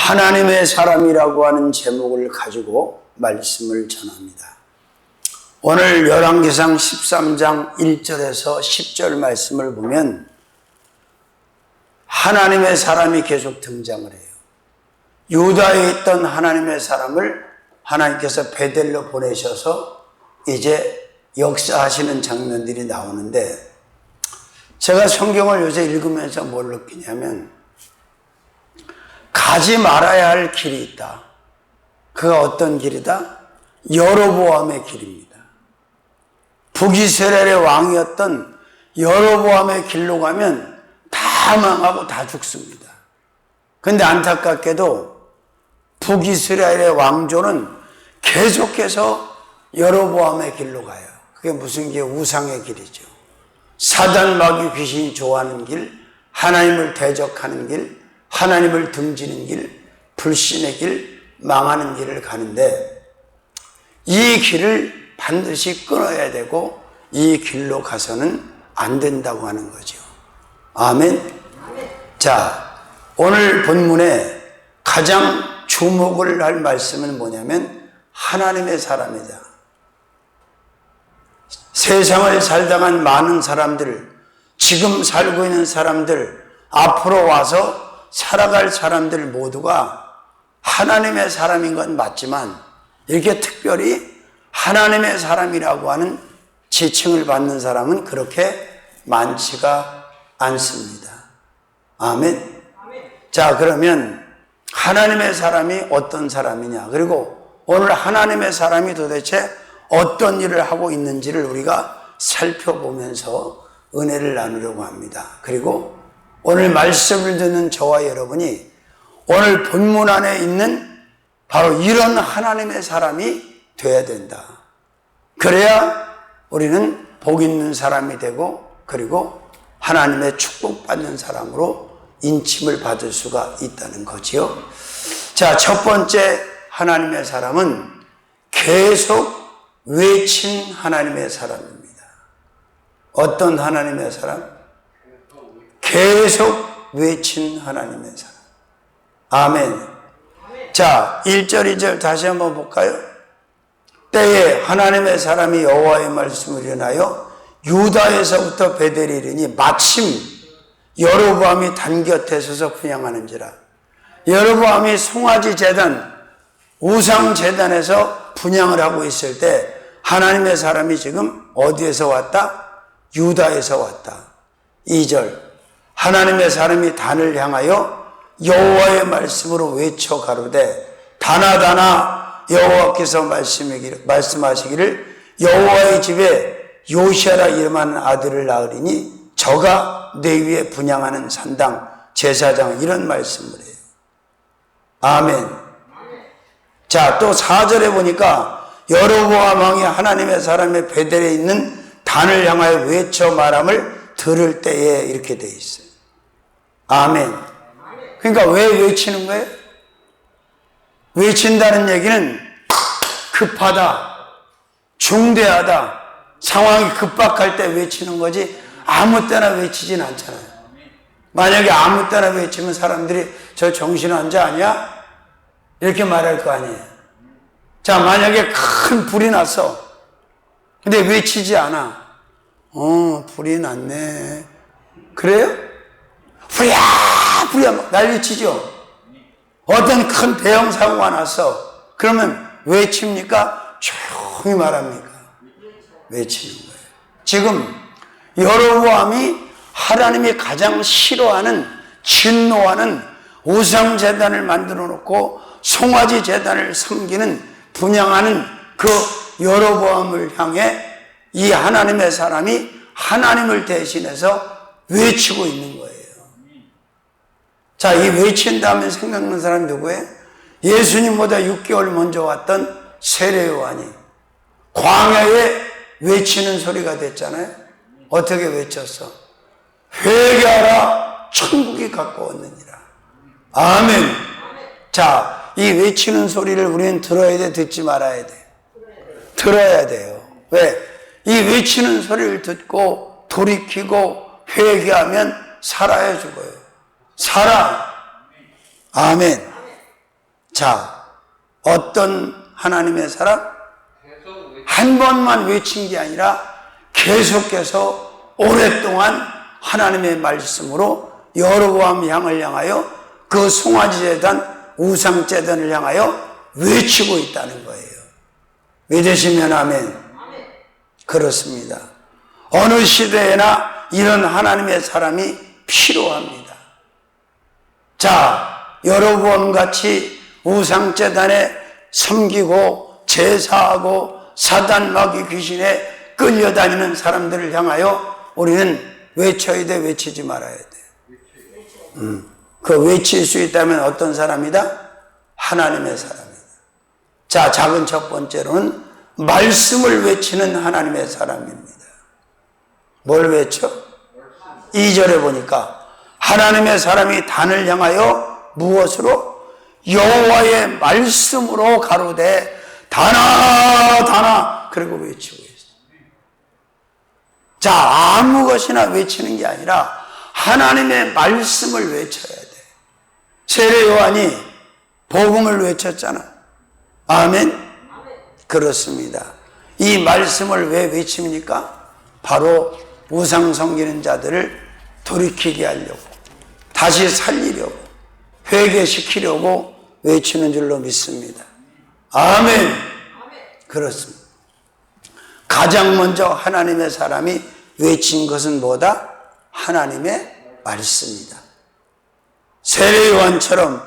하나님의 사람이라고 하는 제목을 가지고 말씀을 전합니다. 오늘 열왕기상 13장 1절에서 10절 말씀을 보면 하나님의 사람이 계속 등장을 해요. 유다에 있던 하나님의 사람을 하나님께서 베델로 보내셔서 이제 역사하시는 장면들이 나오는데, 제가 성경을 요새 읽으면서 뭘 느끼냐면 가지 말아야 할 길이 있다. 그가 어떤 길이다? 여로보암의 길입니다. 북이스라엘의 왕이었던 여로보암의 길로 가면 다 망하고 다 죽습니다. 그런데 안타깝게도 북이스라엘의 왕조는 계속해서 여로보암의 길로 가요. 그게 무슨 길? 우상의 길이죠. 사단 마귀 귀신이 좋아하는 길, 하나님을 대적하는 길, 하나님을 등지는 길, 불신의 길, 망하는 길을 가는데, 이 길을 반드시 끊어야 되고 이 길로 가서는 안 된다고 하는 거죠. 아멘. 자, 오늘 본문에 가장 주목을 할 말씀은 뭐냐면 하나님의 사람이다. 세상을 살다간 많은 사람들, 지금 살고 있는 사람들, 앞으로 와서 살아갈 사람들 모두가 하나님의 사람인 건 맞지만, 이렇게 특별히 하나님의 사람이라고 하는 지칭을 받는 사람은 그렇게 많지가 않습니다. 아멘. 자, 그러면 하나님의 사람이 어떤 사람이냐, 그리고 오늘 하나님의 사람이 도대체 어떤 일을 하고 있는지를 우리가 살펴보면서 은혜를 나누려고 합니다. 그리고 오늘 말씀을 듣는 저와 여러분이 오늘 본문 안에 있는 바로 이런 하나님의 사람이 돼야 된다. 그래야 우리는 복 있는 사람이 되고, 그리고 하나님의 축복받는 사람으로 인침을 받을 수가 있다는 거지요. 자, 첫 번째 하나님의 사람은 계속 외친 하나님의 사람입니다. 어떤 하나님의 사람? 계속 외친 하나님의 사람. 아멘. 자, 1절 2절 다시 한번 볼까요? 때에 하나님의 사람이 여호와의 말씀을 전하여 유다에서부터 베델에 이르니 마침 여로보암이 단 곁에 서서 분향하는지라. 여로보암이 송아지 제단, 우상 제단에서 분향을 하고 있을 때 하나님의 사람이 지금 어디에서 왔다? 유다에서 왔다. 2절, 하나님의 사람이 단을 향하여 여호와의 말씀으로 외쳐 가로되 다나 다나 여호와께서 말씀하시기를 여호와의 집에 요시아라 이름하는 아들을 낳으리니 저가 내 위에 분향하는 산당 제사장, 이런 말씀을 해요. 아멘. 자, 또 4절에 보니까 여로보암 왕이 하나님의 사람의 베델에 있는 단을 향하여 외쳐 말함을 들을 때에 이렇게 돼 있어요. 아멘. 그러니까 왜 외치는 거예요? 외친다는 얘기는 급하다, 중대하다, 상황이 급박할 때 외치는 거지 아무 때나 외치진 않잖아요. 만약에 아무 때나 외치면 사람들이 저 정신환자 아니야? 이렇게 말할 거 아니에요. 자, 만약에 큰 불이 났어. 근데 외치지 않아. 불이 났네. 그래요? 불이야! 불이야! 막 난리치죠? 어떤 큰 대형 사고가 났어. 그러면 외칩니까? 조용히 말합니까? 외치는 거예요. 지금 여로보암이 하나님이 가장 싫어하는, 진노하는 우상제단을 만들어 놓고 송아지 제단을 섬기는, 분향하는 그 여로보암을 향해 이 하나님의 사람이 하나님을 대신해서 외치고 있는 거예요. 자, 이 외친다면 생각나는 사람이 누구예요? 예수님보다 6개월 먼저 왔던 세례요한이 광야에 외치는 소리가 됐잖아요. 어떻게 외쳤어? 회개하라, 천국이 가까웠느니라. 아멘. 자, 이 외치는 소리를 우리는 들어야 돼, 듣지 말아야 돼? 들어야 돼요. 왜? 이 외치는 소리를 듣고 돌이키고 회개하면 살아야 죽어요. 살아. 아멘. 자, 어떤 하나님의 사람? 한 번만 외친 게 아니라 계속해서 오랫동안 하나님의 말씀으로 여로보암 향을 향하여 그 송아지 제단, 우상 제단을 향하여 외치고 있다는 거예요. 믿으시면 아멘. 그렇습니다. 어느 시대에나 이런 하나님의 사람이 필요합니다. 자, 여로보암 같이 우상 제단에 섬기고 제사하고 사단 마귀 귀신에 끌려다니는 사람들을 향하여 우리는 외쳐야 돼, 외치지 말아야 돼. 그 외칠 수 있다면 어떤 사람이다? 하나님의 사람이다. 자, 작은 첫 번째로는 말씀을 외치는 하나님의 사람입니다. 뭘 외쳐? 2절에 보니까 하나님의 사람이 단을 향하여 무엇으로? 여호와의 말씀으로 가로되 단아 단아 그리고 외치고 있어요. 자, 아무 것이나 외치는 게 아니라 하나님의 말씀을 외쳐야 돼. 세례 요한이 복음을 외쳤잖아. 아멘. 그렇습니다. 이 말씀을 왜 외칩니까? 바로 우상 섬기는 자들을 돌이키게 하려고, 다시 살리려고, 회개시키려고 외치는 줄로 믿습니다. 아멘. 그렇습니다. 가장 먼저 하나님의 사람이 외친 것은 뭐다? 하나님의 말씀이다. 세례 요한처럼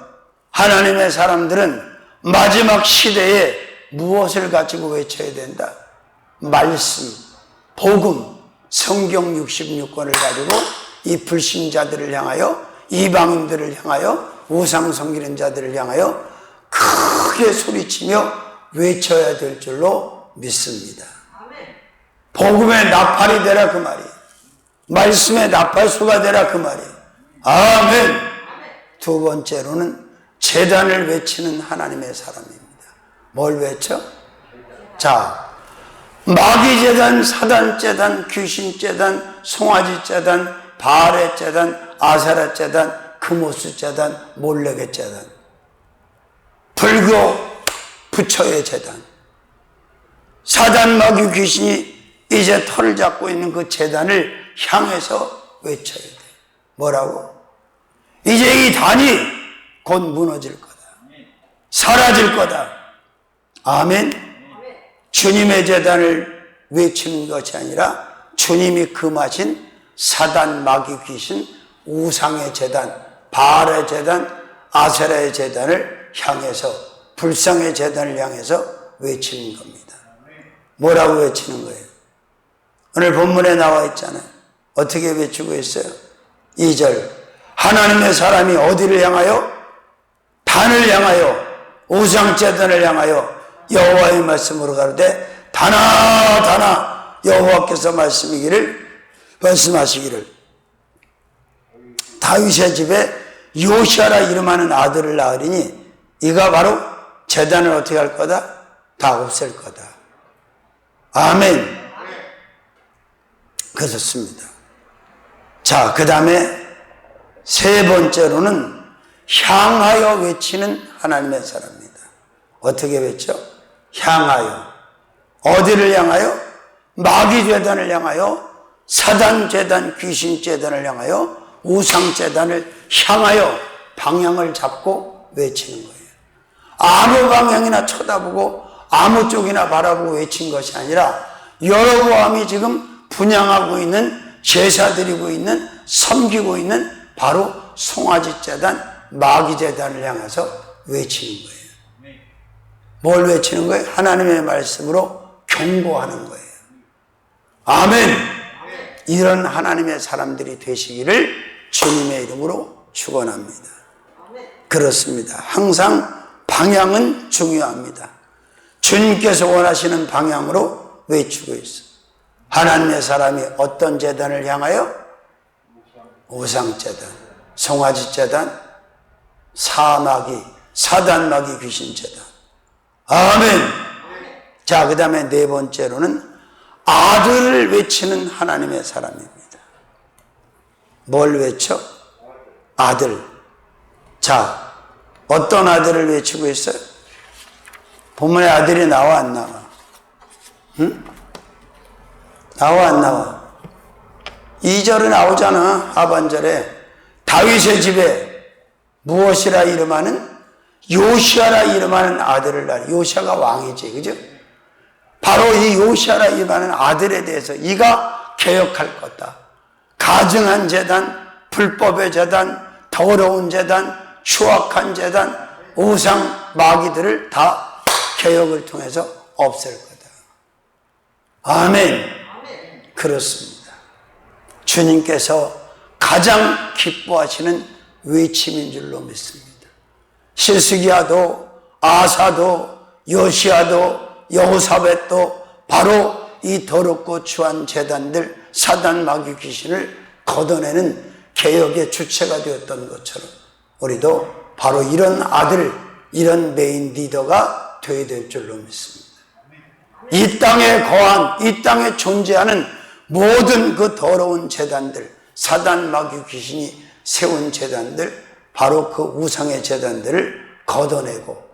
하나님의 사람들은 마지막 시대에 무엇을 가지고 외쳐야 된다? 말씀, 복음, 성경 66권을 가지고 이 불신자들을 향하여, 이방인들을 향하여, 우상 섬기는 자들을 향하여 크게 소리치며 외쳐야 될 줄로 믿습니다. 복음의 나팔이 되라 그 말이에요. 말씀의 나팔수가 되라 그 말이에요. 아멘. 두 번째로는 제단을 외치는 하나님의 사람입니다. 뭘 외쳐? 자, 마귀 제단, 사단 제단, 귀신 제단, 송아지 제단, 바알의 제단, 아세라 제단, 크모스 제단, 몰렉의 제단, 불교 부처의 제단, 사단 마귀 귀신이 이제 털을 잡고 있는 그 제단을 향해서 외쳐야 돼. 뭐라고? 이제 이 단이 곧 무너질 거다. 사라질 거다. 아멘. 주님의 제단을 외치는 것이 아니라 주님이 금하신 사단 마귀 귀신 우상의 제단, 바알의 제단, 아세라의 제단을 향해서, 불상의 제단을 향해서 외치는 겁니다. 뭐라고 외치는 거예요? 오늘 본문에 나와 있잖아요. 어떻게 외치고 있어요? 2절. 하나님의 사람이 어디를 향하여? 단을 향하여, 우상제단을 향하여 여호와의 말씀으로 가로되 단아 단아 여호와께서 말씀하시기를 다윗의 집에 요시아라 이름하는 아들을 낳으리니 이가 바로 제단을 어떻게 할 거다? 다 없앨 거다. 아멘. 그렇습니다. 자, 그 다음에 세 번째로는 향하여 외치는 하나님의 사람입니다. 어떻게 외쳐? 향하여. 어디를 향하여? 마귀 제단을 향하여, 사단 제단, 귀신 제단을 향하여, 우상 제단을 향하여 방향을 잡고 외치는 거예요. 아무 방향이나 쳐다보고 아무 쪽이나 바라보고 외친 것이 아니라 여로보암이 지금 분향하고 있는, 제사 드리고 있는, 섬기고 있는 바로 송아지 제단, 마귀 제단을 향해서 외치는 거예요. 뭘 외치는 거예요? 하나님의 말씀으로 경고하는 거예요. 아멘. 이런 하나님의 사람들이 되시기를 주님의 이름으로 축원합니다. 그렇습니다. 항상 방향은 중요합니다. 주님께서 원하시는 방향으로 외치고 있어요. 하나님의 사람이 어떤 제단을 향하여? 우상제단, 송아지제단, 사단마귀 귀신제단. 아멘. 자, 그 다음에 네 번째로는 아들을 외치는 하나님의 사람입니다. 뭘 외쳐? 아들. 자, 어떤 아들을 외치고 있어요? 본문에 아들이 나와 안 나와? 응? 나와 안 나와? 2절에 나오잖아. 하반절에 다윗의 집에 무엇이라 이름하는? 요시아라 이름하는 아들을 낳으리. 요시아가 왕이지, 그죠? 바로 이 요시아라 이름하는 아들에 대해서 이가 개혁할 거다. 가증한 제단, 불법의 제단, 더러운 제단, 추악한 제단, 우상 마귀들을 다 개혁을 통해서 없앨 거다. 아멘. 그렇습니다. 주님께서 가장 기뻐하시는 외침인 줄로 믿습니다. 시스기야도, 아사도, 요시아도, 여호사벳도 바로 이 더럽고 추한 제단들, 사단 마귀 귀신을 걷어내는 개혁의 주체가 되었던 것처럼 우리도 바로 이런 아들, 이런 메인 리더가 되어야 될 줄로 믿습니다. 이 땅에 거한, 이 땅에 존재하는 모든 그 더러운 제단들, 사단 마귀 귀신이 세운 제단들, 바로 그 우상의 제단들을 걷어내고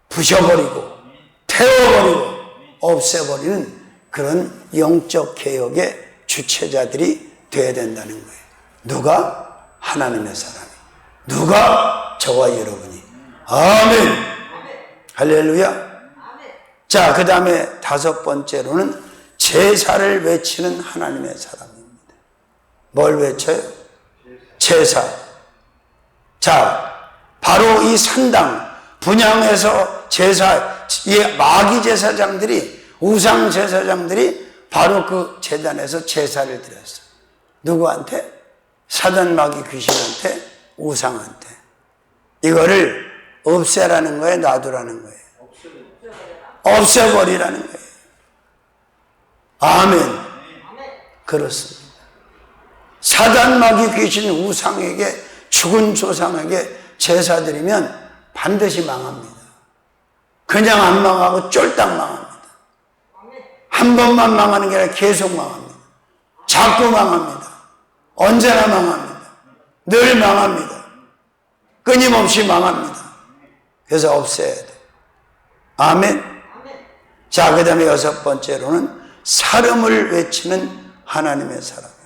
부셔버리고 태워버리고 없애버리는 그런 영적 개혁의 주체자들이 되어야 된다는 거예요. 누가? 하나님의 사람이. 누가? 저와 여러분이. 아멘. 할렐루야. 자, 그 다음에 5번째로는 제사를 외치는 하나님의 사람입니다. 뭘 외쳐요? 제사. 자, 바로 이 산당, 분향에서 제사, 이 마귀 제사장들이, 우상 제사장들이 바로 그 제단에서 제사를 드렸어요. 누구한테? 사단 마귀 귀신한테, 우상한테. 이거를 없애라는 거예요, 놔두라는 거예요? 없애버리라는 거예요. 아멘. 그렇습니다. 사단 마귀 귀신 우상에게, 죽은 조상에게 제사 드리면 반드시 망합니다. 그냥 안 망하고 쫄딱 망합니다. 한 번만 망하는 게 아니라 계속 망합니다. 자꾸 망합니다. 언제나 망합니다. 늘 망합니다. 끊임없이 망합니다. 그래서 없애야 돼. 아멘. 자, 그 다음에 6번째로는 사름을 외치는 하나님의 사람입니다.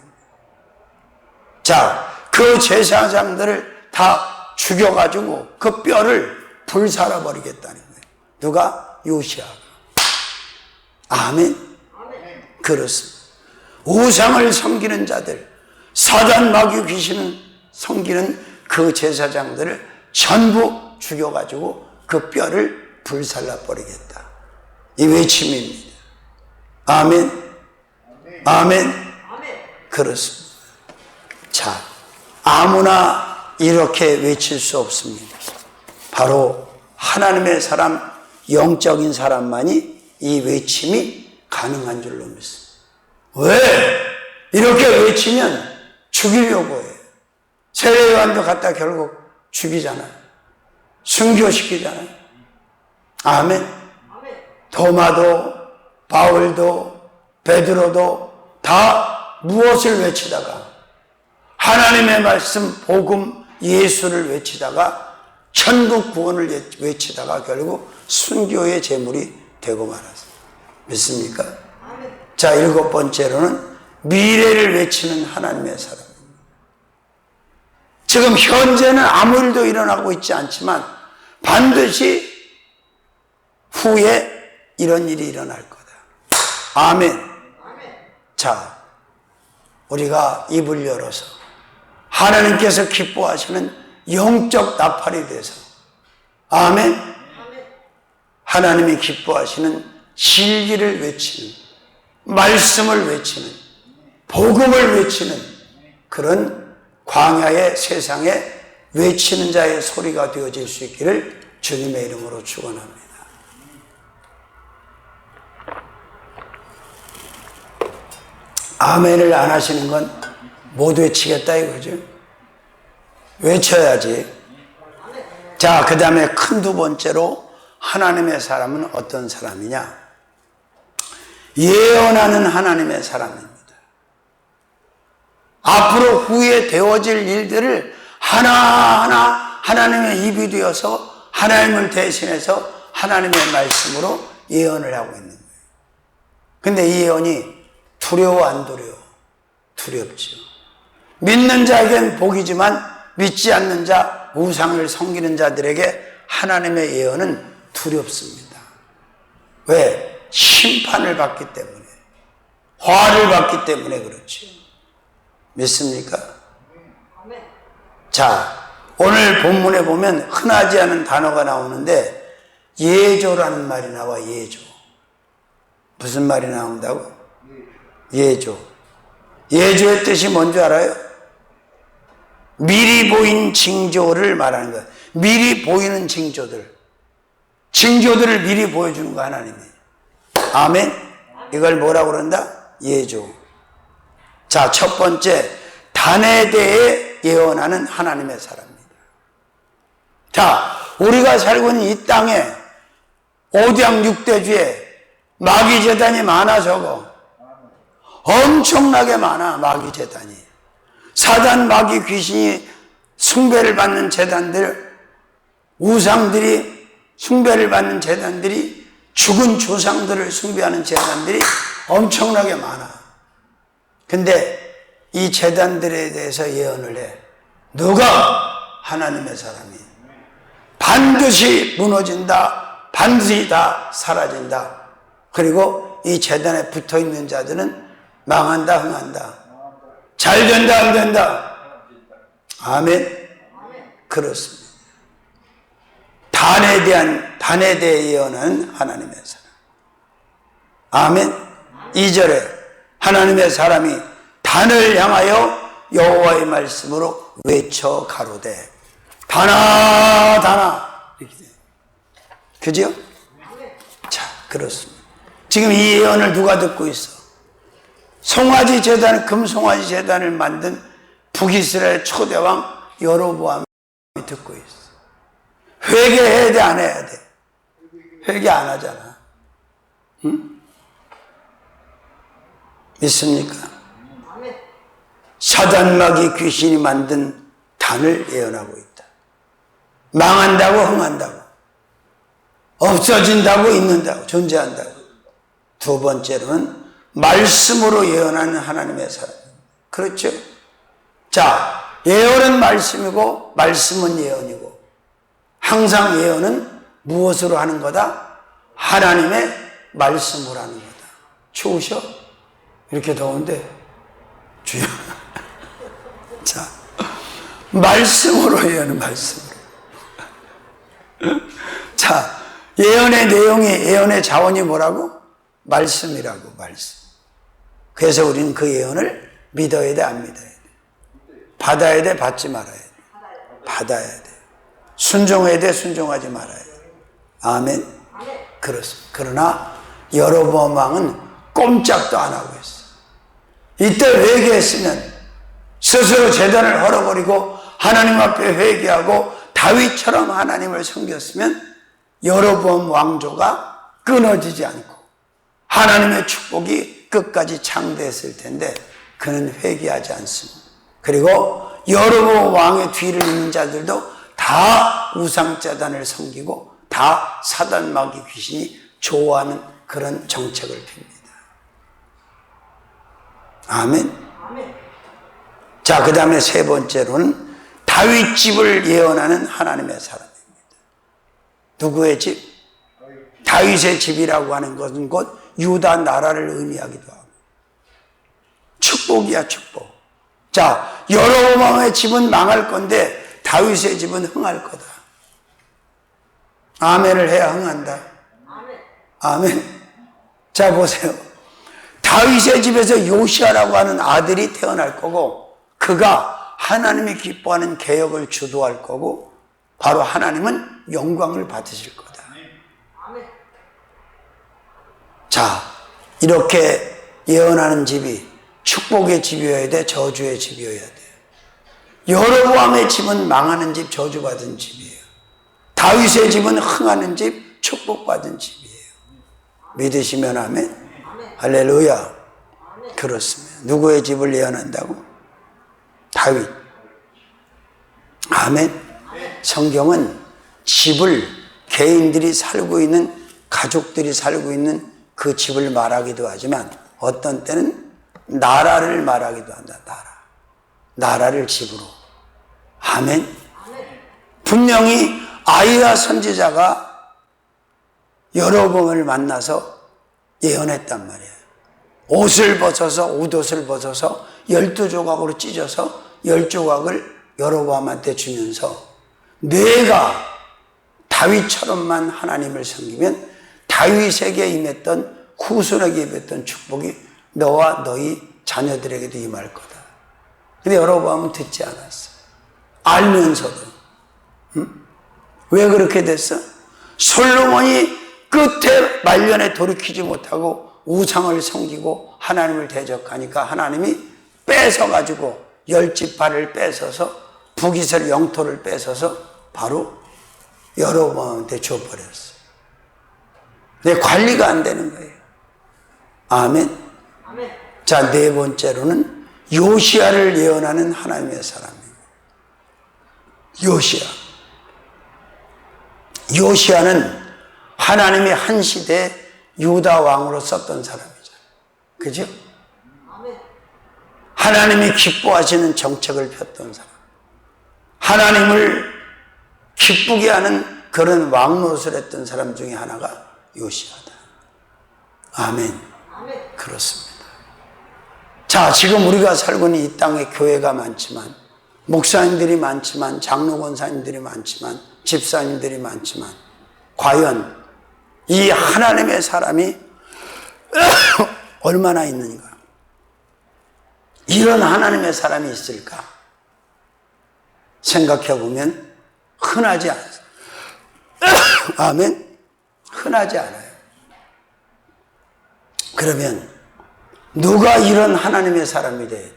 자, 그 제사장들을 다 죽여가지고 그 뼈를 불살아버리겠다는 거예요. 누가? 요시아가. 아멘. 그렇습니다. 우상을 섬기는 자들, 사단 마귀 귀신을 섬기는 그 제사장들을 전부 죽여가지고 그 뼈를 불살라버리겠다. 이 외침입니다. 아멘. 아멘. 그렇습니다. 자, 아무나 이렇게 외칠 수 없습니다. 바로 하나님의 사람, 영적인 사람만이 이 외침이 가능한 줄로 믿습니다. 왜? 이렇게 외치면 죽이려고 해요. 세례요한도 갖다 결국 죽이잖아요. 순교시키잖아요. 아멘. 도마도, 바울도, 베드로도 다 무엇을 외치다가 하나님의 말씀, 복음, 예수를 외치다가 천국 구원을 외치다가 결국 순교의 제물이 되고 말았습니다. 믿습니까? 자, 7번째로는 미래를 외치는 하나님의 사람입니다. 지금 현재는 아무 일도 일어나고 있지 않지만 반드시 후에 이런 일이 일어날 거다. 아멘. 자, 우리가 입을 열어서 하나님께서 기뻐하시는 영적 나팔이 돼서 아멘. 하나님이 기뻐하시는 진리를 외치는, 말씀을 외치는, 복음을 외치는 그런 광야의 세상에 외치는 자의 소리가 되어질 수 있기를 주님의 이름으로 축원합니다. 아멘을 안 하시는 건 못 외치겠다 이거죠. 외쳐야지. 자, 그 다음에 큰 2번째로 하나님의 사람은 어떤 사람이냐? 예언하는 하나님의 사람입니다. 앞으로 후에 되어질 일들을 하나하나 하나님의 입이 되어서 하나님을 대신해서 하나님의 말씀으로 예언을 하고 있는 거예요. 근데 이 예언이 두려워 안 두려워? 두렵죠. 믿는 자에겐 복이지만 믿지 않는 자, 우상을 섬기는 자들에게 하나님의 예언은 두렵습니다. 왜? 심판을 받기 때문에, 화를 받기 때문에 그렇죠. 믿습니까? 자, 오늘 본문에 보면 흔하지 않은 단어가 나오는데 예조라는 말이 나와. 예조. 무슨 말이 나온다고? 예조. 예조의 뜻이 뭔지 알아요? 미리 보인 징조를 말하는 거예요. 미리 보이는 징조들을 미리 보여주는 거 하나님이. 아멘. 이걸 뭐라고 그런다? 예조. 자, 첫 번째, 단에 대해 예언하는 하나님의 사람입니다. 자, 우리가 살고 있는 이 땅에 5대 6대주에 마귀 제단이 많아. 저거 엄청나게 많아. 마귀 제단이, 사단 마귀 귀신이 숭배를 받는 제단들, 우상들이 숭배를 받는 제단들이, 죽은 조상들을 숭배하는 제단들이 엄청나게 많아. 근데 이 제단들에 대해서 예언을 해. 누가? 하나님의 사람이. 반드시 무너진다. 반드시 다 사라진다. 그리고 이 제단에 붙어있는 자들은 망한다, 흥한다. 잘 된다, 안 된다. 아멘. 그렇습니다. 단에 대해 예언하는 하나님의 사람. 아멘. 2절에 하나님의 사람이 단을 향하여 여호와의 말씀으로 외쳐 가로되 단아 단아, 이렇게 돼요. 그죠? 자, 그렇습니다. 지금 이 예언을 누가 듣고 있어? 송아지 제단, 금송아지 제단을 만든 북이스라엘 초대왕 여로보암이 듣고 있어. 회개해야 돼, 안 해야 돼? 회개 안 하잖아. 응? 믿습니까? 사단마귀 귀신이 만든 단을 예언하고 있다. 망한다고, 흥한다고, 없어진다고, 있는다고, 존재한다고. 두 번째로는 말씀으로 예언하는 하나님의 사람. 그렇죠? 자, 예언은 말씀이고 말씀은 예언이고, 항상 예언은 무엇으로 하는 거다? 하나님의 말씀으로 하는 거다. 추우셔? 이렇게 더운데 주여. 자, 말씀으로 예언은 말씀으로. 자, 예언의 내용이, 예언의 자원이 뭐라고? 말씀이라고. 말씀. 그래서 우리는 그 예언을 믿어야 돼, 안 믿어야 돼? 받아야 돼, 받지 말아야 돼? 받아야 돼. 순종해야 돼, 순종하지 말아야 돼? 아멘. 그렇습니다. 그러나 여로보암 왕은 꼼짝도 안 하고 있어. 이때 회개했으면, 스스로 제단을 헐어버리고 하나님 앞에 회개하고 다윗처럼 하나님을 섬겼으면 여로보암 왕조가 끊어지지 않고 하나님의 축복이 끝까지 창대했을 텐데 그는 회개하지 않습니다. 그리고 여로보암 왕의 뒤를 잇는 자들도 다 우상제단을 섬기고 다 사단마귀 귀신이 좋아하는 그런 정책을 핍니다. 아멘. 자, 그 다음에 세 번째로는 다윗 집을 예언하는 하나님의 사람입니다. 누구의 집? 다윗의 집이라고 하는 것은 곧 유다 나라를 의미하기도 하고 축복이야, 축복. 자, 여로보암의 집은 망할 건데 다윗의 집은 흥할 거다. 아멘을 해야 흥한다. 아멘. 자, 보세요. 다윗의 집에서 요시아라고 하는 아들이 태어날 거고, 그가 하나님이 기뻐하는 개혁을 주도할 거고, 바로 하나님은 영광을 받으실 거다. 자, 이렇게 예언하는 집이 축복의 집이어야 돼, 저주의 집이어야 돼? 여로보암의 집은 망하는 집, 저주받은 집이에요. 다윗의 집은 흥하는 집, 축복받은 집이에요. 믿으시면 아멘. 할렐루야. 그렇습니다. 누구의 집을 예언한다고? 다윗. 아멘. 성경은 집을 개인들이 살고 있는 가족들이 살고 있는 그 집을 말하기도 하지만 어떤 때는 나라를 말하기도 한다. 나라를 집으로. 아멘. 분명히 아이야 선지자가 여러 번을 만나서 예언했단 말이에요. 옷을 벗어서 옷옷을 벗어서 12조각으로 찢어서 10조각을 여로보암한테 주면서 내가 다윗처럼만 하나님을 섬기면 다윗에게 임했던 후손에게 임했던 축복이 너와 너희 자녀들에게도 임할 거다. 근데 여로보암은 듣지 않았어. 알면서도. 왜 그렇게 됐어? 솔로몬이 끝에 말년에 돌이키지 못하고 우상을 섬기고 하나님을 대적하니까 하나님이 뺏어가지고 10지파를 뺏어서 북이스라엘 영토를 뺏어서 바로 여로보암한테 줘버렸어. 근데 관리가 안 되는 거예요. 아멘. 자, 네 번째로는 요시야를 예언하는 하나님의 사람이에요. 요시야는 하나님이 한 시대에 유다 왕으로 썼던 사람이죠. 그죠? 하나님이 기뻐하시는 정책을 폈던 사람. 하나님을 기쁘게 하는 그런 왕노릇을 했던 사람 중에 하나가 요시야다. 아멘. 그렇습니다. 자, 지금 우리가 살고 있는 이 땅에 교회가 많지만, 목사님들이 많지만, 장로 권사님들이 많지만, 집사님들이 많지만, 과연 이 하나님의 사람이 얼마나 있는가? 이런 하나님의 사람이 있을까? 생각해 보면 흔하지 않아요. 아멘? 흔하지 않아요. 그러면 누가 이런 하나님의 사람이 돼야 돼?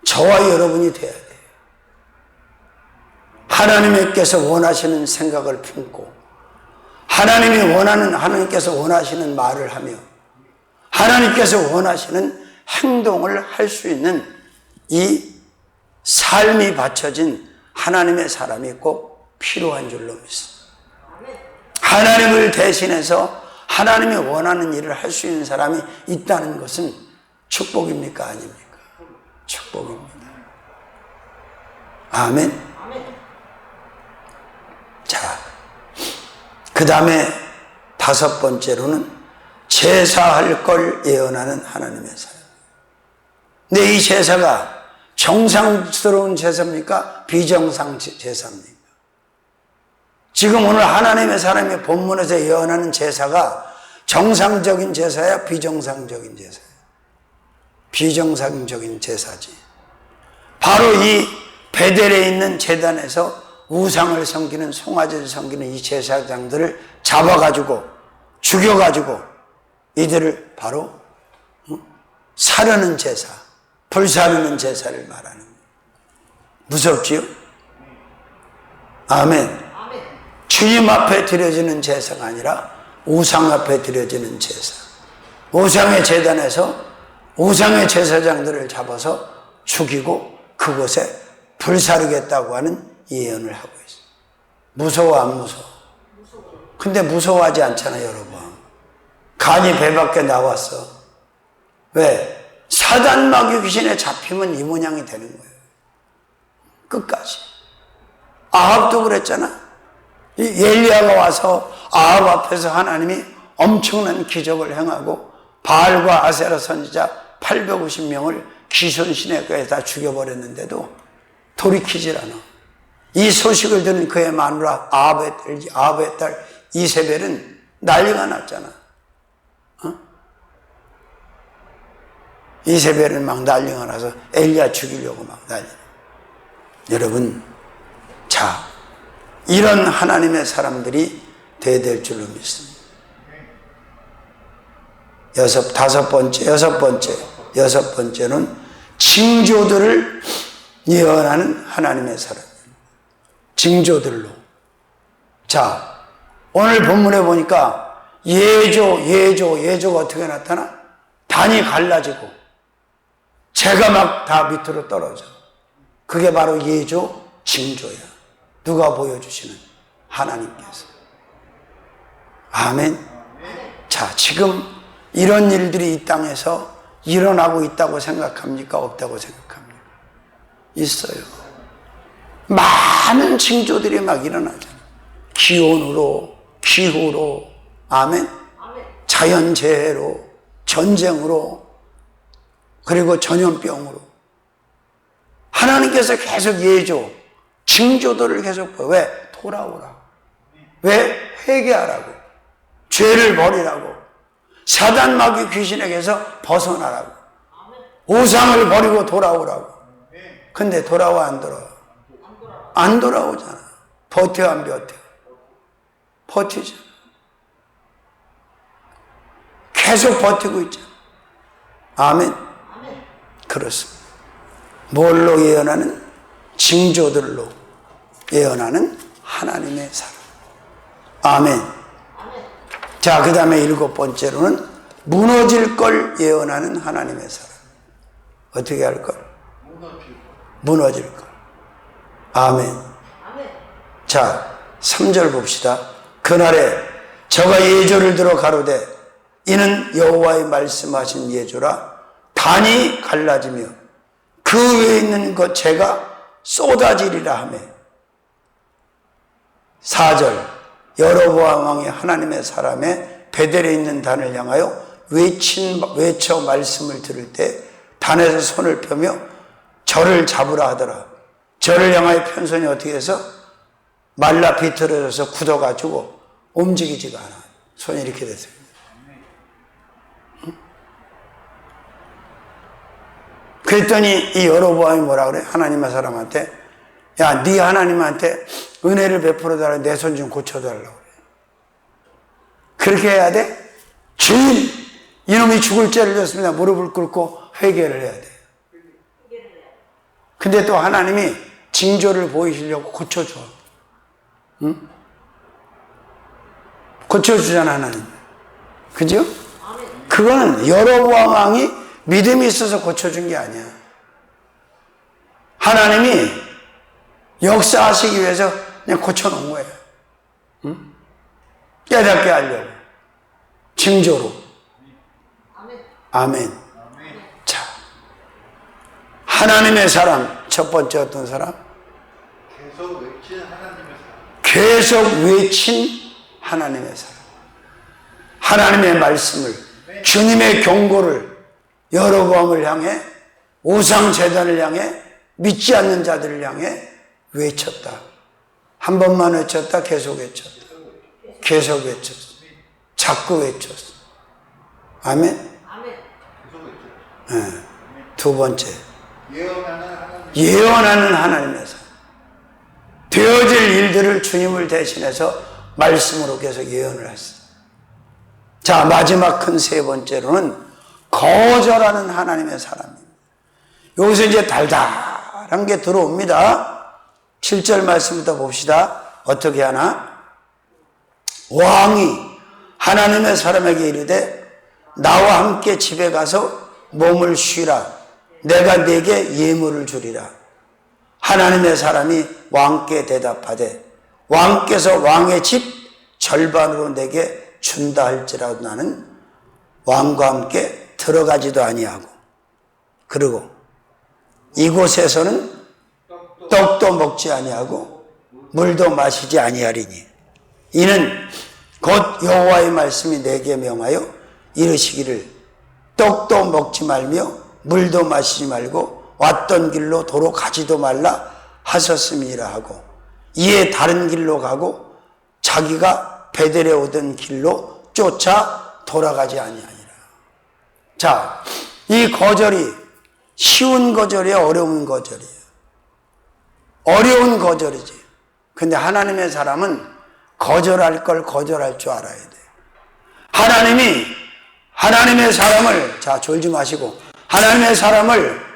저와 여러분이 돼야 돼. 하나님께서 원하시는 생각을 품고 하나님께서 원하시는 말을 하며 하나님께서 원하시는 행동을 할 수 있는 이 삶이 받쳐진 하나님의 사람이 꼭 필요한 줄로 믿습니다. 하나님을 대신해서 하나님이 원하는 일을 할 수 있는 사람이 있다는 것은 축복입니까? 아닙니까? 축복입니다. 아멘. 자, 그 다음에 다섯 번째로는 제사할 걸 예언하는 하나님의 사람. 근데 이 제사가 정상스러운 제사입니까? 비정상 제사입니까? 지금 오늘 하나님의 사람이 본문에서 예언하는 제사가 정상적인 제사야? 비정상적인 제사야? 비정상적인 제사지. 바로 이 베델에 있는 제단에서 우상을 섬기는, 송아지를 섬기는 이 제사장들을 잡아가지고 죽여가지고 이들을 바로 사르는 제사, 불사르는 제사를 말하는 거예요. 무섭지요? 아멘. 주님 앞에 드려지는 제사가 아니라 우상 앞에 드려지는 제사. 우상의 제단에서 우상의 제사장들을 잡아서 죽이고 그곳에 불사르겠다고 하는 예언을 하고 있어요. 무서워 안 무서워? 근데 무서워하지 않잖아요, 여러분. 간이 배 밖에 나왔어. 왜? 사단 마귀 귀신에 잡히면 이 모양이 되는 거예요. 끝까지. 아합도 그랬잖아. 엘리야가 와서 아합 앞에서 하나님이 엄청난 기적을 행하고 바알과 아세라 선지자 850명을 기손 시내가에 다 죽여버렸는데도 돌이키질 않아. 이 소식을 들은 그의 마누라 아합의 딸 이세벨은 난리가 났잖아. 이세벨은 막 난리가 나서 엘리야 죽이려고 막 난리. 여러분, 자, 이런 하나님의 사람들이 돼야 될 줄로 믿습니다. 여섯 번째는 징조들을 예언하는 하나님의 사람. 징조들로. 자, 오늘 본문에 보니까 예조가 어떻게 나타나? 단이 갈라지고 재가 막 다 밑으로 떨어져. 그게 바로 예조, 징조야. 누가 보여주시는? 하나님께서. 아멘. 자, 지금 이런 일들이 이 땅에서 일어나고 있다고 생각합니까? 없다고 생각합니까? 있어요. 많은 징조들이 막 일어나잖아요. 기온으로, 기후로, 아멘. 자연재해로, 전쟁으로, 그리고 전염병으로. 하나님께서 계속 예조, 징조들을 계속 보여. 왜? 돌아오라고. 왜? 회개하라고. 죄를 버리라고. 사단 마귀 귀신에게서 벗어나라고. 우상을 버리고 돌아오라고. 근데 돌아와 안 돌아와? 안 돌아오잖아. 버텨 안 버텨? 버티잖아. 계속 버티고 있잖아. 아멘. 그렇습니다. 뭘로 예언하는? 징조들로 예언하는 하나님의 사람. 아멘. 자, 그 다음에 7번째로는 무너질 걸 예언하는 하나님의 사람. 어떻게 할 걸? 무너질 걸. 아멘. 자, 3절 봅시다. 그날에 저가 예조를 들어 가로되 이는 여호와의 말씀하신 예조라 단이 갈라지며 그 위에 있는 것 제가 쏟아지리라 하며. 4절 여로보암 왕이 하나님의 사람의 베델에 있는 단을 향하여 외쳐 말씀을 들을 때 단에서 손을 펴며 저를 잡으라 하더라. 저를 향하여 편손이 어떻게 해서 말라 비틀어져서 굳어가지고 움직이지가 않아. 손이 이렇게 됐어요. 그랬더니 이 여로보암이 뭐라 그래? 하나님의 사람한테, 야, 네 하나님한테 은혜를 베풀어달라고 내 손 좀 고쳐달라고 그래. 그렇게 해야 돼? 주인, 이놈이 죽을 죄를 졌습니다. 무릎을 꿇고 회개를 해야 돼. 근데 또 하나님이 징조를 보이시려고 고쳐줘. 응? 고쳐주잖아, 하나님. 그죠? 그거는 여로보암 왕이 믿음이 있어서 고쳐준 게 아니야. 하나님이 역사하시기 위해서 그냥 고쳐놓은 거예요. 응? 깨닫게 하려고. 징조로. 아멘. 자, 하나님의 사람. 첫 번째 어떤 사람? 계속 외친 하나님의 사람. 계속 외친 하나님의 사람. 하나님의 말씀을, 주님의 경고를 여로보암을 향해, 우상 제단을 향해, 믿지 않는 자들을 향해 외쳤다. 한 번만 외쳤다. 계속 외쳤다. 계속 외쳤어. 자꾸 외쳤어. 아멘. 네. 두 번째, 예언하는 하나님의 사람. 되어질 일들을 주님을 대신해서 말씀으로 계속 예언을 했어. 자, 마지막 큰 세 번째로는 거절하는 하나님의 사람입니다. 여기서 이제 달달한 게 들어옵니다. 7절 말씀부터 봅시다. 어떻게 하나? 왕이 하나님의 사람에게 이르되 나와 함께 집에 가서 몸을 쉬라. 내가 네게 예물을 주리라. 하나님의 사람이 왕께 대답하되 왕께서 왕의 집 절반으로 내게 준다 할지라도 나는 왕과 함께 들어가지도 아니하고, 그리고 이곳에서는 떡도 먹지 아니하고 물도 마시지 아니하리니 이는 곧 여호와의 말씀이 내게 명하여 이르시기를 떡도 먹지 말며 물도 마시지 말고 왔던 길로 도로 가지도 말라 하셨음이라 하고, 이에 다른 길로 가고 자기가 베델에 오던 길로 쫓아 돌아가지 아니하니라. 자, 이 거절이 쉬운 거절이야, 어려운 거절이야? 어려운 거절이지. 근데 하나님의 사람은 거절할 걸 거절할 줄 알아야 돼. 하나님의 사람을, 자, 졸지 마시고, 하나님의 사람을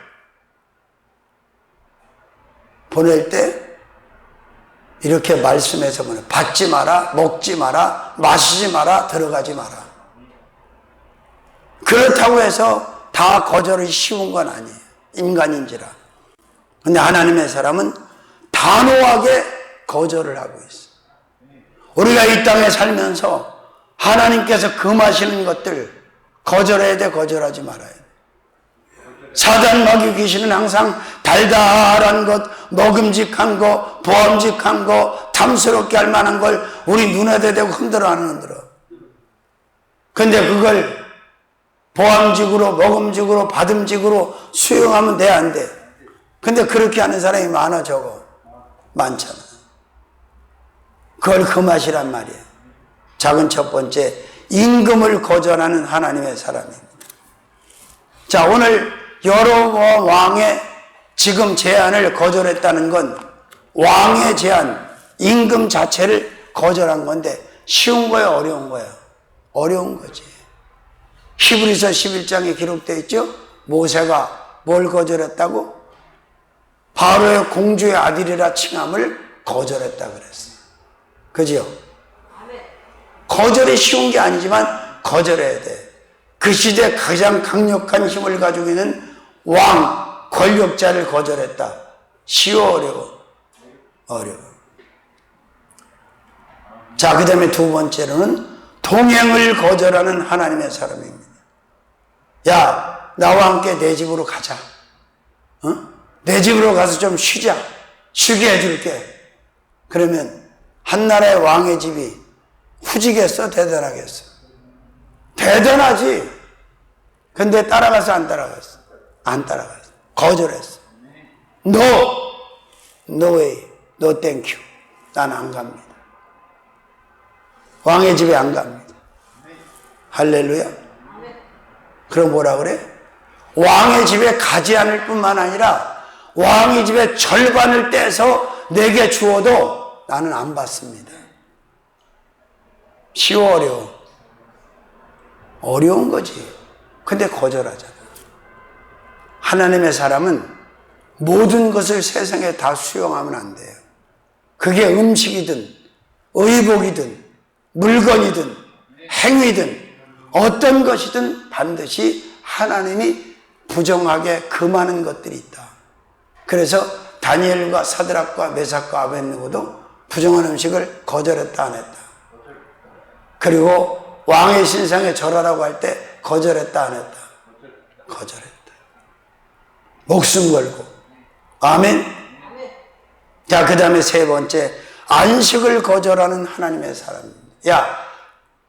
보낼 때 이렇게 말씀해서 보내. 받지 마라, 먹지 마라, 마시지 마라, 들어가지 마라. 그렇다고 해서 다 거절이 쉬운 건 아니에요. 인간인지라. 근데 하나님의 사람은 단호하게 거절을 하고 있어. 우리가 이 땅에 살면서 하나님께서 금하시는 것들 거절해야 돼, 거절하지 말아야 돼. 사단 마귀 귀신은 항상 달달한 것, 먹음직한 거, 보암직한 거, 탐스럽게 할 만한 걸 우리 눈에 대고 흔들어하는 흔들어. 근데 그걸 보암직으로, 먹음직으로, 받음직으로 수용하면 돼, 안 돼? 근데 그렇게 하는 사람이 많아, 적어. 많잖아. 그걸 금하시란 말이에요. 작은 첫 번째, 임금을 거절하는 하나님의 사람입니다. 자, 오늘 여로보암 왕의 지금 제안을 거절했다는 건 왕의 제안, 임금 자체를 거절한 건데 쉬운 거야, 어려운 거야? 어려운 거지. 히브리서 11장에 기록되어 있죠? 모세가 뭘 거절했다고? 바로의 공주의 아들이라 칭함을 거절했다 그랬어. 그죠? 거절이 쉬운 게 아니지만 거절해야 돼. 그 시대 가장 강력한 힘을 가지고 있는 왕, 권력자를 거절했다. 쉬워, 어려워? 어려워. 자, 그 다음에 두 번째로는 동행을 거절하는 하나님의 사람입니다. 야, 나와 함께 내 집으로 가자. 내 집으로 가서 좀 쉬자. 쉬게 해줄게. 그러면 한나라의 왕의 집이 후지겠어? 대단하겠어? 대단하지. 근데 따라가서 안 따라갔어? 안 따라갔어. 거절했어. No way. No thank you. 난 안 갑니다. 왕의 집에 안 갑니다. 할렐루야. 그럼 뭐라 그래? 왕의 집에 가지 않을 뿐만 아니라 왕의 집에 절반을 떼서 내게 주어도 나는 안 받습니다. 쉬워, 어려워? 어려운 거지. 근데 거절하잖아. 하나님의 사람은 모든 것을 세상에 다 수용하면 안 돼요. 그게 음식이든 의복이든 물건이든 행위든 어떤 것이든 반드시 하나님이 부정하게 금하는 것들이 있다. 그래서 다니엘과 사드락과 메삭과 아벳느고도 부정한 음식을 거절했다, 안 했다? 그리고 왕의 신상에 절하라고 할 때 거절했다, 안 했다? 거절했다. 목숨 걸고. 아멘? 자, 그 다음에 세 번째, 안식을 거절하는 하나님의 사람입니다. 야,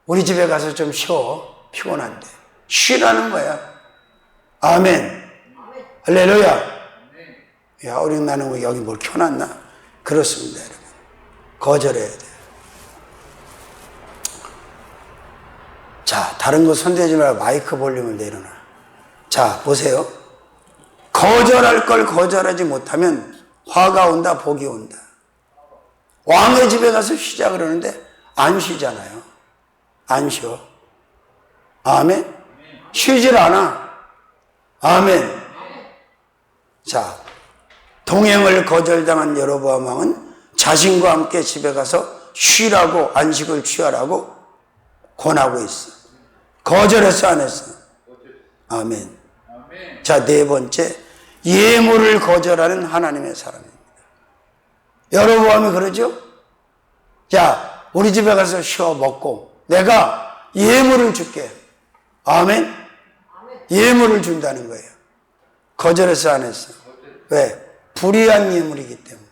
우리 집에 가서 좀 쉬어. 피곤한데. 쉬라는 거야. 아멘. 할렐루야. 야, 우리 나는 여기 뭘 켜놨나? 그렇습니다, 여러분. 거절해야 돼요. 자, 다른 거 손대지 말고 마이크 볼륨을 내려놔. 자, 보세요. 거절할 걸 거절하지 못하면 화가 온다, 복이 온다. 왕의 집에 가서 쉬자 그러는데 안 쉬잖아요. 안 쉬어. 아멘? 쉬질 않아. 아멘. 자, 동행을 거절당한 여로보암 왕은 자신과 함께 집에 가서 쉬라고, 안식을 취하라고 권하고 있어. 거절했어, 안 했어? 아멘. 자, 네 번째, 예물을 거절하는 하나님의 사람입니다. 여로보암이 그러죠? 자, 우리 집에 가서 쉬어 먹고 내가 예물을 줄게. 아멘? 예물을 준다는 거예요. 거절했어, 안 했어? 왜? 불의한 예물이기 때문에.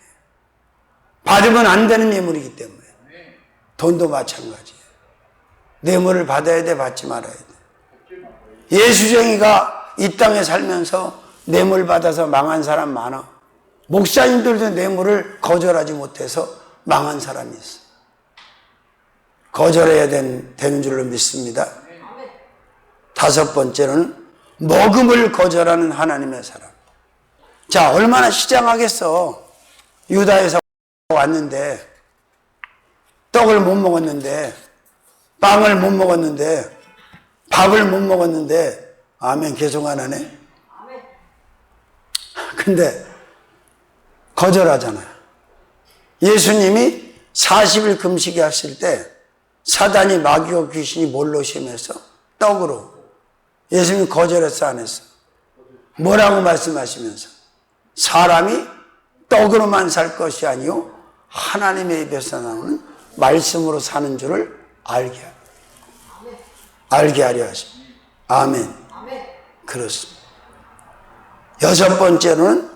받으면 안 되는 예물이기 때문에. 돈도 마찬가지예요. 뇌물을 받아야 돼, 받지 말아야 돼. 예수쟁이가 이 땅에 살면서 뇌물 받아서 망한 사람 많아. 목사님들도 뇌물을 거절하지 못해서 망한 사람이 있어. 거절해야 되는 줄로 믿습니다. 다섯 번째는 먹음을 거절하는 하나님의 사람. 자, 얼마나 시장하겠어. 유다에서 왔는데 떡을 못 먹었는데, 빵을 못 먹었는데, 밥을 못 먹었는데, 아멘, 계속 안 하네. 근데 거절하잖아요. 예수님이 40일 금식이 하실 때 사단이, 마귀와 귀신이 뭘로 시험했어? 떡으로. 예수님이 거절했어, 안 했어? 뭐라고 말씀하시면서? 사람이 떡으로만 살 것이 아니요 하나님의 입에서 나오는 말씀으로 사는 줄을 알게 하려 하십니다. 아멘. 그렇습니다. 여섯 번째로는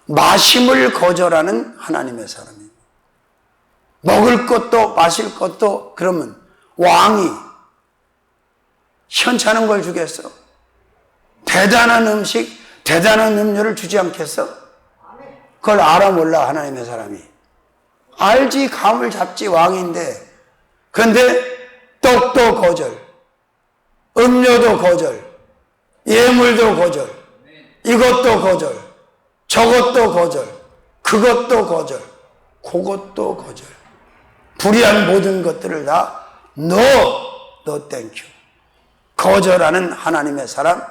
마심을 거절하는 하나님의 사람입니다. 먹을 것도 마실 것도 그러면 왕이 현찮은 걸 주겠어? 대단한 음식, 대단한 음료를 주지 않겠어? 그걸 알아 몰라 하나님의 사람이. 알지, 감을 잡지, 왕인데. 그런데 떡도 거절, 음료도 거절, 예물도 거절, 이것도 거절, 저것도 거절, 그것도 거절, 그것도 거절. 불의한 모든 것들을 다 No 땡큐. 거절하는 하나님의 사람,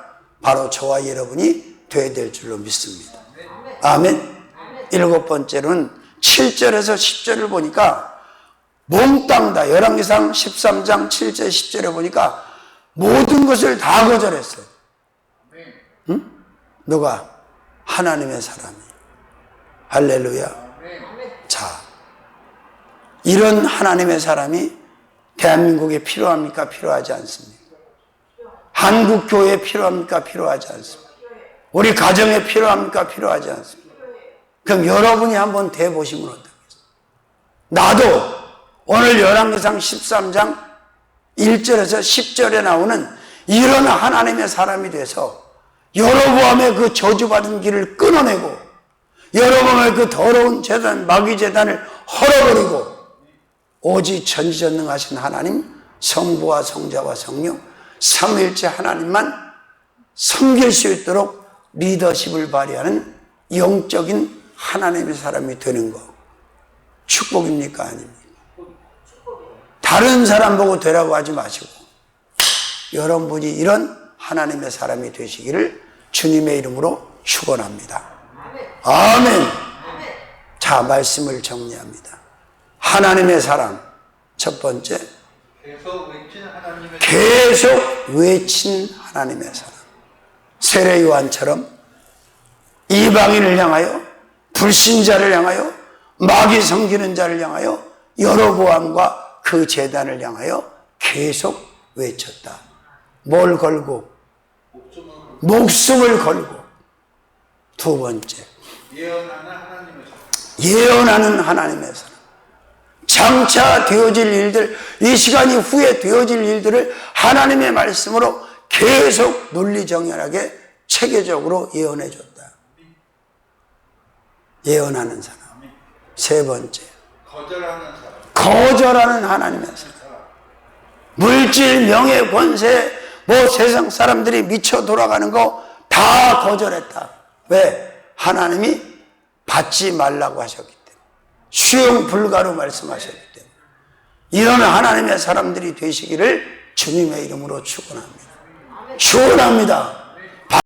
바로 저와 여러분이 되어야 될 줄로 믿습니다. 아멘. 일곱 번째로는 7절에서 10절을 보니까 몽땅 다, 열왕기상 13장 7절 10절에 보니까 모든 것을 다 거절했어요. 응? 누가? 하나님의 사람이. 할렐루야. 자, 이런 하나님의 사람이 대한민국에 필요합니까? 필요하지 않습니까? 한국 교회에 필요합니까? 필요하지 않습니까? 우리 가정에 필요합니까? 필요하지 않습니까? 그럼 여러분이 한번 대보시면 어떻겠어요? 나도 오늘 열왕기상 13장 1절에서 10절에 나오는 이런 하나님의 사람이 돼서 여로보암의 그 저주받은 길을 끊어내고 여로보암의 그 더러운 제단, 마귀 제단을 헐어버리고 오직 전지전능하신 하나님, 성부와 성자와 성령, 삼위일체 하나님만 섬길 수 있도록 리더십을 발휘하는 영적인 하나님의 사람이 되는 거 축복입니까? 아닙니까? 다른 사람 보고 되라고 하지 마시고 여러분이 이런 하나님의 사람이 되시기를 주님의 이름으로 축원합니다. 아멘. 자, 말씀을 정리합니다. 하나님의 사람, 첫 번째, 계속 외친 하나님의 사람. 세례 요한처럼 이방인을 향하여, 불신자를 향하여, 마귀 섬기는 자를 향하여, 여로보암과 그 제단을 향하여 계속 외쳤다. 뭘 걸고? 목숨을 걸고. 두 번째, 예언하는 하나님의 사람. 장차 되어질 일들, 이 시간이 후에 되어질 일들을 하나님의 말씀으로 계속 논리정연하게 체계적으로 예언해 줬다. 예언하는 사람. 세 번째, 거절하는 하나님의 사람. 물질, 명예, 권세, 뭐 세상 사람들이 미쳐 돌아가는 거 다 거절했다. 왜? 하나님이 받지 말라고 하셨기 때문에. 수용 불가로 말씀하셨기 때문에. 이런 하나님의 사람들이 되시기를 주님의 이름으로 축원합니다. 축원합니다.